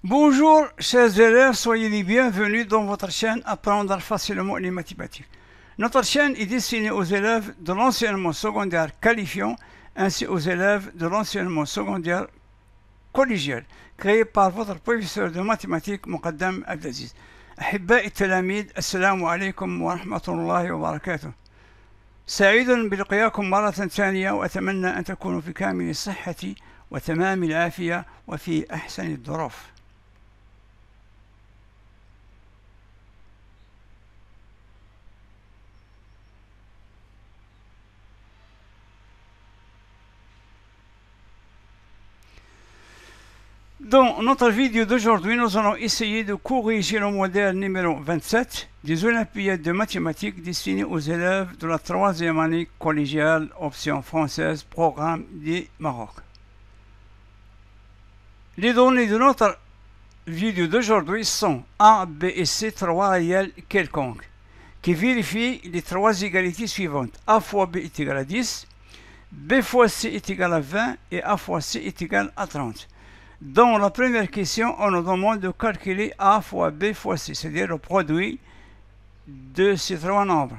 Bonjour, chers élèves, soyez les bienvenus dans votre chaîne Apprendre facilement les mathématiques. Notre chaîne est destinée aux élèves de l'enseignement secondaire qualifiant ainsi aux élèves de l'enseignement secondaire collégial, créée par votre professeur de mathématiques مقدم عبد العزيز. أحبائي التلاميذ السلام عليكم ورحمة الله وبركاته. سعيد بلقياكم مرة ثانية وأتمنى أن تكونوا في كامل الصحة وتمام العافية وفي أحسن الظروف. Dans notre vidéo d'aujourd'hui, nous allons essayer de corriger le modèle numéro 27 des Olympiades de mathématiques destinées aux élèves de la troisième année collégiale option française programme du Maroc. Les données de notre vidéo d'aujourd'hui sont A, B et C, trois réels quelconques, qui vérifient les trois égalités suivantes. A fois B est égal à 10, B fois C est égal à 20 et A fois C est égal à 30. Dans la première question, on nous demande de calculer A fois B fois C, c'est-à-dire le produit de ces trois nombres.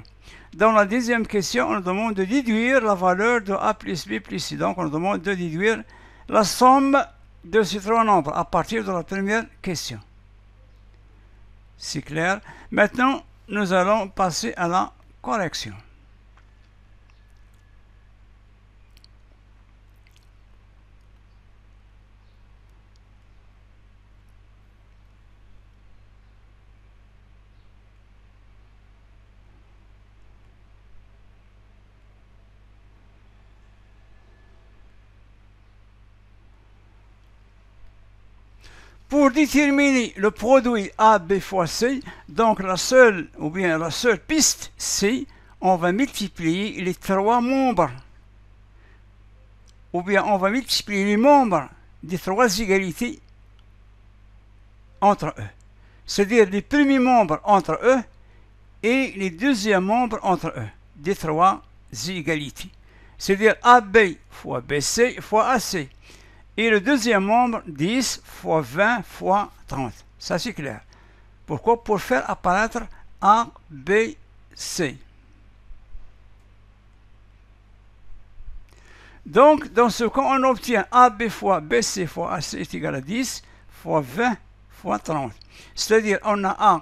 Dans la deuxième question, on nous demande de déduire la valeur de A plus B plus C. Donc, on nous demande de déduire la somme de ces trois nombres à partir de la première question. C'est clair. Maintenant, nous allons passer à la correction. Pour déterminer le produit AB fois C, donc la seule piste C, on va multiplier les trois membres. Ou bien on va multiplier les membres des trois égalités entre eux. C'est-à-dire les premiers membres entre eux et les deuxièmes membres entre eux des trois égalités. C'est-à-dire AB fois BC fois AC. Et le deuxième membre, 10 fois 20 fois 30. Ça, c'est clair. Pourquoi? Pour faire apparaître A, B, C. Donc, dans ce cas, on obtient AB fois BC fois AC est égal à 10 fois 20 fois 30. C'est-à-dire, on a A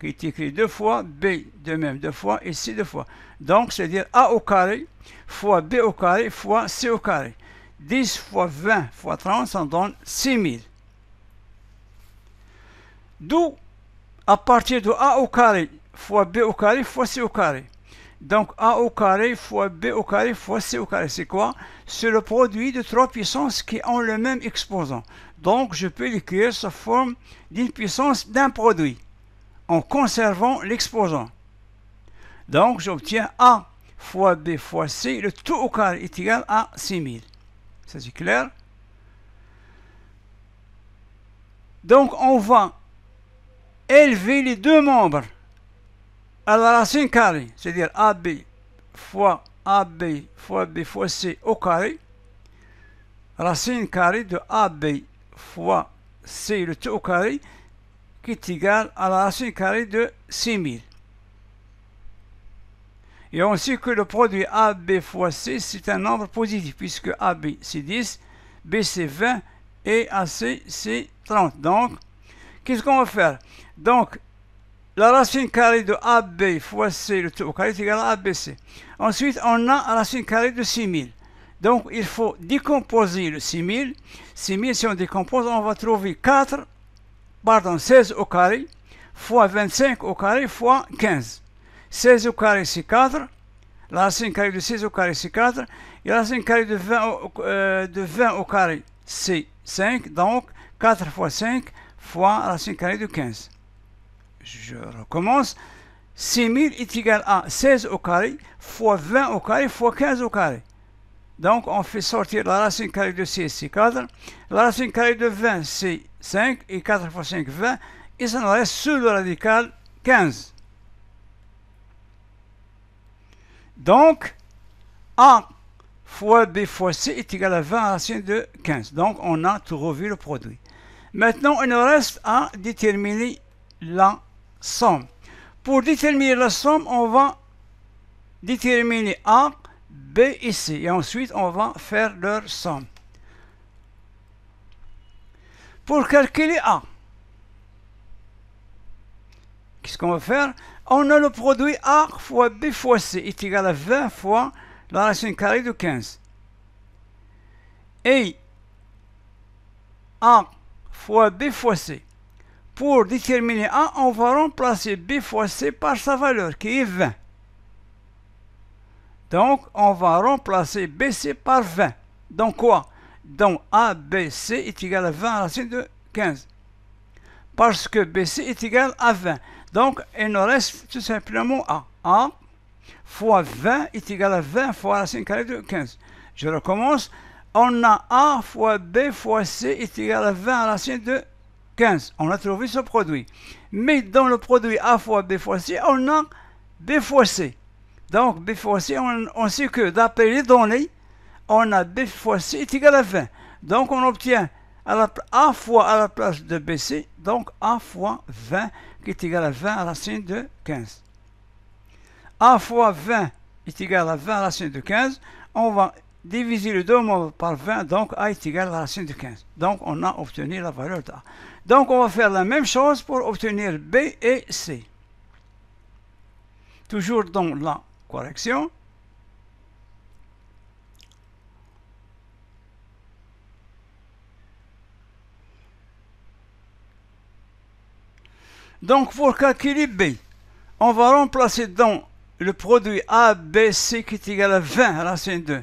qui est écrit deux fois, B de même deux fois et C deux fois. Donc, c'est-à-dire A au carré fois B au carré fois C au carré. 10 fois 20 fois 30, ça donne 6000. D'où, à partir de A au carré fois B au carré fois C au carré. Donc, A au carré fois B au carré fois C au carré, c'est quoi? C'est le produit de trois puissances qui ont le même exposant. Donc, je peux l'écrire sous forme d'une puissance d'un produit, en conservant l'exposant. Donc, j'obtiens A fois B fois C, le tout au carré est égal à 6000. Ça, c'est clair? Donc, on va élever les deux membres à la racine carrée, c'est-à-dire AB fois B fois C au carré, racine carrée de AB fois C le tout au carré, qui est égal à la racine carrée de 6000. Et on sait que le produit AB fois C, c'est un nombre positif, puisque AB c'est 10, B c'est 20 et AC c'est 30. Donc, qu'est-ce qu'on va faire? Donc, la racine carrée de AB fois C, le tout au carré, est égal à ABC. Ensuite, on a la racine carrée de 6000. Donc, il faut décomposer le 6000. 6000, si on décompose, on va trouver 16 au carré, fois 25 au carré, fois 15. 16 au carré, c'est 4. La racine carrée de 16 au carré, c'est 4. Et la racine carrée de 20 au carré, c'est 5. Donc, 4 fois 5 fois la racine carrée de 15. Je recommence. 6000 est égal à 16 au carré fois 20 au carré fois 15 au carré. Donc, on fait sortir la racine carrée de 16, c'est 4. La racine carrée de 20, c'est 5. Et 4 fois 5, 20. Et ça nous reste sur le radical 15. Donc, A fois B fois C est égal à 20 racine de 15. Donc, on a trouvé le produit. Maintenant, il nous reste à déterminer la somme. Pour déterminer la somme, on va déterminer A, B et C. Et ensuite, on va faire leur somme. Pour calculer A, qu'est-ce qu'on va faire? On a le produit A fois B fois C est égal à 20 fois la racine carrée de 15. Et A fois B fois C. Pour déterminer A, on va remplacer B fois C par sa valeur qui est 20. Donc, on va remplacer BC par 20. Donc quoi? Donc ABC est égal à 20 à la racine de 15. Parce que BC est égal à 20. Donc, il nous reste tout simplement A. A fois 20 est égal à 20 fois la racine carrée de 15. Je recommence. On a A fois B fois C est égal à 20 à la racine de 15. On a trouvé ce produit. Mais dans le produit A fois B fois C, on a B fois C. Donc, B fois C, on sait que d'après les données, on a B fois C est égal à 20. Donc, on obtient A fois à la place de BC, donc A fois 20 qui est égal à 20 à la racine de 15. A fois 20 est égal à 20 à la racine de 15. On va diviser le deux membres par 20, donc A est égal à la racine de 15. Donc, on a obtenu la valeur d'A. Donc, on va faire la même chose pour obtenir B et C. Toujours dans la correction. Donc, pour calculer B, on va remplacer dans le produit ABC qui est égal à 20 à la racine de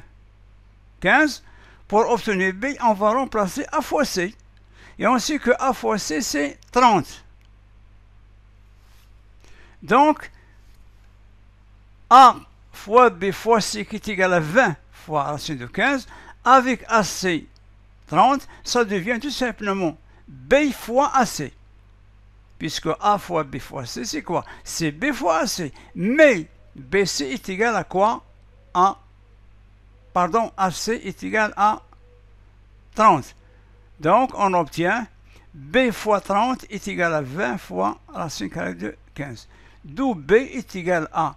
15. Pour obtenir B, on va remplacer A fois C. Et on sait que A fois C, c'est 30. Donc, A fois B fois C qui est égal à 20 fois la racine de 15, avec AC 30, ça devient tout simplement B fois AC. Puisque A fois B fois C, c'est quoi? C'est B fois AC. Mais BC est égal à quoi? AC est égal à 30. Donc, on obtient B fois 30 est égal à 20 fois racine carrée de 15. D'où B est égal à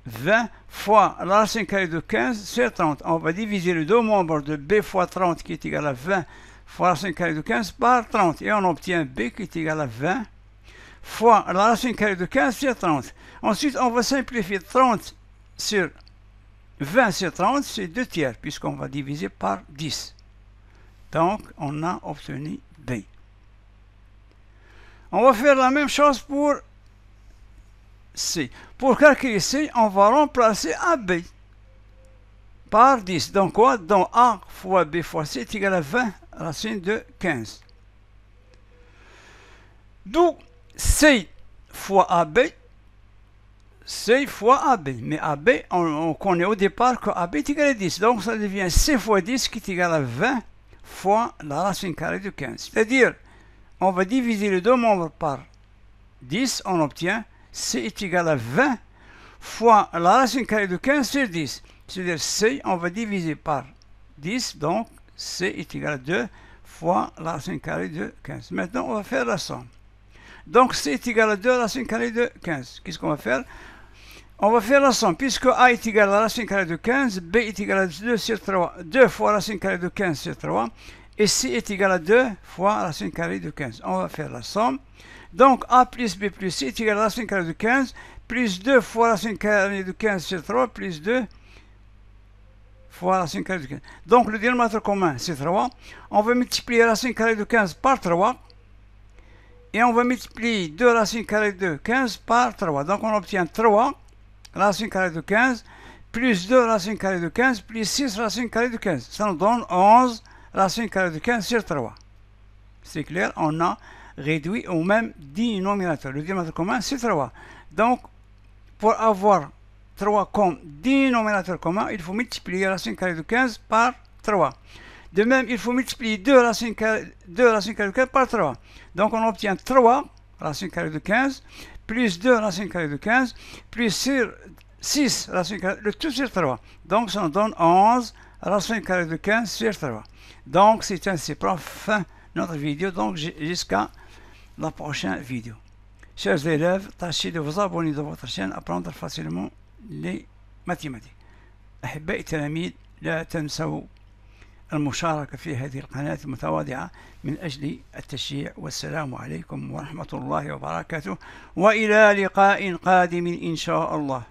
20 fois la racine carrée de 15 sur 30. On va diviser le deux membres de B fois 30 qui est égal à 20 fois la racine carrée de 15 par 30. Et on obtient B qui est égal à 20 fois la racine carrée de 15 sur 30. Ensuite, on va simplifier 30 sur 20 sur 30, c'est 2 tiers, puisqu'on va diviser par 10. Donc, on a obtenu B. On va faire la même chose pour C. Pour calculer C, on va remplacer AB par 10. Donc quoi? Donc A fois B fois C est égal à 20 racine de 15. D'où C fois AB, C fois AB. Mais AB, on connaît au départ que AB est égal à 10. Donc ça devient C fois 10 qui est égal à 20 fois la racine carrée de 15. C'est-à-dire, on va diviser les deux membres par 10, on obtient C est égal à 20 fois la racine carrée de 15 sur 10. C'est-à-dire C, on va diviser par 10, donc C est égal à 2 fois la racine carrée de 15. Maintenant, on va faire la somme. Donc C est égal à 2 racine carrée de 15. Qu'est-ce qu'on va faire? On va faire la somme. Puisque A est égal à la racine carrée de 15, B est égal à 2 sur 3, 2 fois la racine carrée de 15 sur 3, et C est égal à 2 fois la racine carrée de 15. On va faire la somme. Donc A plus B plus C est égal à la racine carrée de 15, plus 2 fois la racine carrée de 15 sur 3, plus 2 fois la racine carrée de 15. Donc le dénominateur commun, c'est 3. On va multiplier la racine carrée de 15 par 3. Et on va multiplier 2 racines carrées de 15 par 3. Donc on obtient 3 racines carrées de 15, plus 2 racines carrées de 15, plus 6 racines carrées de 15. Ça nous donne 11 racines carrées de 15 sur 3. C'est clair, on a réduit au même dénominateur. Le dénominateur commun, c'est 3. Donc, pour avoir 3 comme dénominateur commun, il faut multiplier la racine carrée de 15 par 3. De même, il faut multiplier 2 racines carrées de 15 par 3. Donc, on obtient 3 racines carrées de 15, plus 2 racines carrées de 15, plus 6 racines carrées, le tout sur 3. Donc, ça nous donne 11 racines carrées de 15 sur 3. Donc, c'est ainsi. Fin notre vidéo. Donc jusqu'à la prochaine vidéo. Chers élèves, tâchez de vous abonner de votre chaîne, apprendre facilement les mathématiques. أحبائي التلاميذ، لا تنسوا المشاركة في هذه القناة المتواضعة من أجل التشجيع. والسلام عليكم ورحمة الله وبركاته، وإلى لقاء قادم إن شاء الله.